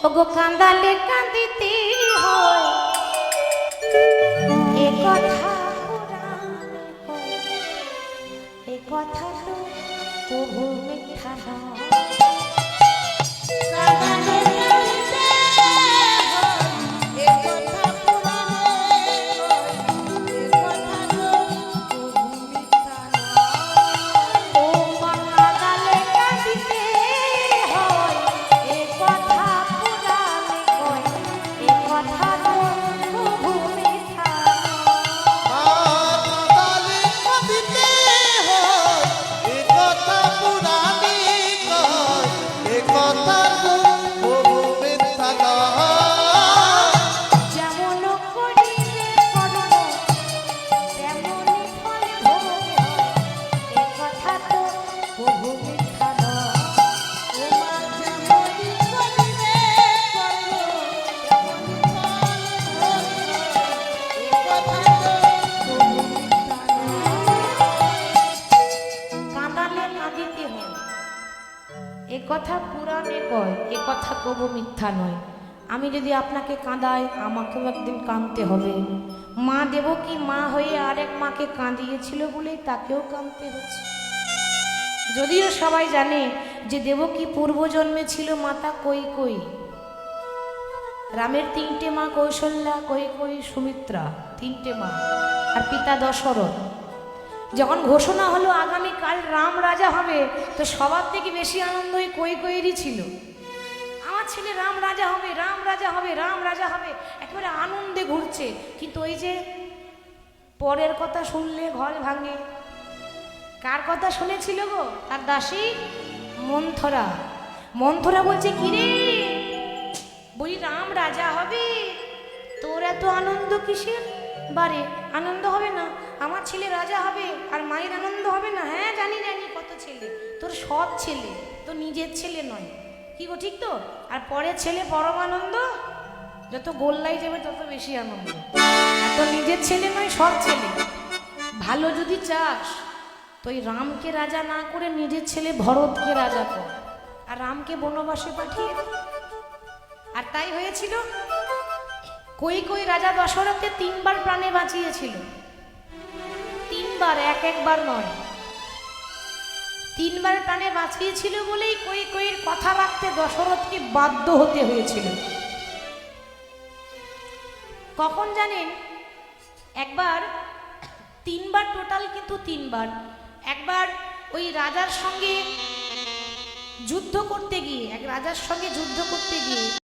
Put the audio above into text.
ওগো কান্দালে কান্দিতে হয় এ কথা পুরাণে কয়, এ কথা তো কবু মিথ্যা নয়। কান্দালে কান্দিতে হয় এ কথা পুরাণে কয়, এ কথা তো কবু মিথ্যা নয়। ও মা কান্দালে কান্দিতে হয় এ কথা পুরাণে কয়, এ কথা তো কবু মিথ্যা যেমন করিবে কর্ম তেমনি ফল ভোগ হয়, এ কথা তো কবু মিথ্যা নয়। ও মা যেমনি করিবে কর্ম তেমনি ফল ভোগ হয়, এ কথা তো কবু মিথ্যা নয়। কাঁদালে কাঁদিতে হয় এ কথা পুরাণে কয়, এ কথা কবু মিথ্যা নয়। আমি যদি আপনাকে কাঁদাই আমাকেও একদিন কাঁদতে হবে। মা দেবকী মা হয়ে আরেক মাকে কাঁদিয়েছিল বলেই তাকেও কাঁদতে হচ্ছে। যদিও সবাই জানে যে দেবকী পূর্বজন্মে ছিল মাতা কৈকেয়ী। রামের তিনটে মা কৌশল্যা, কৈকেয়ী, সুমিত্রা, তিনটে মা, আর পিতা দশরথ। যখন ঘোষণা হলো আগামীকাল রাম রাজা হবে, তো সবার থেকে বেশি আনন্দ ওই কৈকেয়ীরই ছিল। আমার ছেলে রাম রাজা হবে, রাম রাজা হবে, রাম রাজা হবে, একেবারে আনন্দে ঘুরছে। কিন্তু ওই যে পরের কথা শুনলে ঘর ভাঙে। কার কথা শুনেছিল গো? তার দাসী মন্থরা। মন্থরা বলছে, কিরে বলি রাম রাজা হবে, তোর এত আনন্দ কিসের? বারে আনন্দ হবে না? আমার ছেলে রাজা হবে আর মায়ের আনন্দ হবে না? হ্যাঁ জানি জানি, কত ছেলে, তোর সৎ ছেলে, তো নিজের ছেলে নয়। কি গো, ঠিক তো? আর পরের ছেলে পরম আনন্দ, যত গোল্লাই যাবে তত বেশি আনন্দ। এত নিজের ছেলে নয়, সৎ ছেলে। ভালো যদি চাস তো ওই রামকে রাজা না করে নিজের ছেলে ভরতকে রাজা কর, আর রামকে বনবাসে পাঠিয়ে দে। আর তাই হয়েছিল। কৈকেয়ী রাজা দশরথকে 3 বার প্রাণে বাঁচিয়েছিল। 3 বার, একবার নয়, 3 বার প্রাণে বাঁচিয়েছিল বলেই কৈকেয়ীর কথা রাখতে দশরথকে বাধ্য হতে হয়েছিল। কখন জানেন? একবার, 3 বার টোটাল, কিন্তু 3 বার। একবার ওই রাজার সঙ্গে যুদ্ধ করতে গিয়ে, এক রাজার সঙ্গে যুদ্ধ করতে গিয়ে